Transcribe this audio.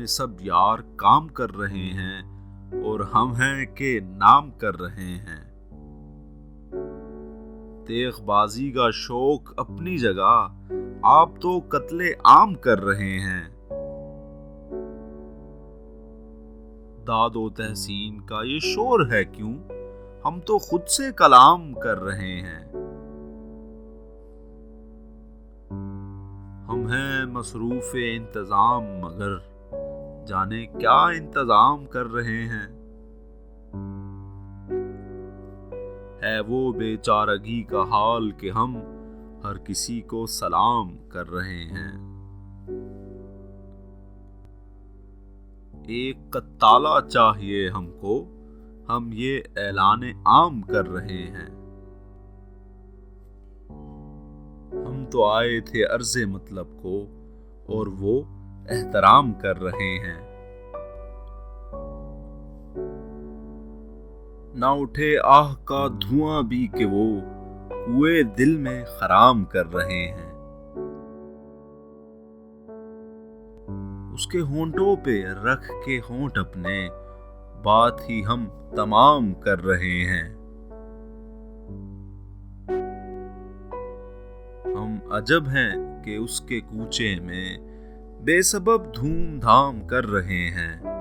में सब यार काम कर रहे हैं और हम हैं कि नाम कर रहे हैं। तेगबाजी का शौक अपनी जगह, आप तो कत्ले आम कर रहे हैं। दादो तहसीन का ये शोर है क्यों, हम तो खुद से कलाम कर रहे हैं। हम हैं मसरूफ इंतजाम मगर जाने क्या इंतजाम कर रहे हैं। है वो बेचारगी का हाल कि हम हर किसी को सलाम कर रहे हैं। एक कत्ताला चाहिए हमको, हम ये ऐलाने आम कर रहे हैं। हम तो आए थे अर्ज़े मतलब को और वो एहतराम कर रहे हैं। ना उठे आह का धुआं भी कि वो कुएं दिल में खराम कर रहे हैं। उसके होंठों पे रख के होंठ अपने बात ही हम तमाम कर रहे हैं। हम अजब हैं कि उसके कूचे में बेसबब धूम धाम कर रहे हैं।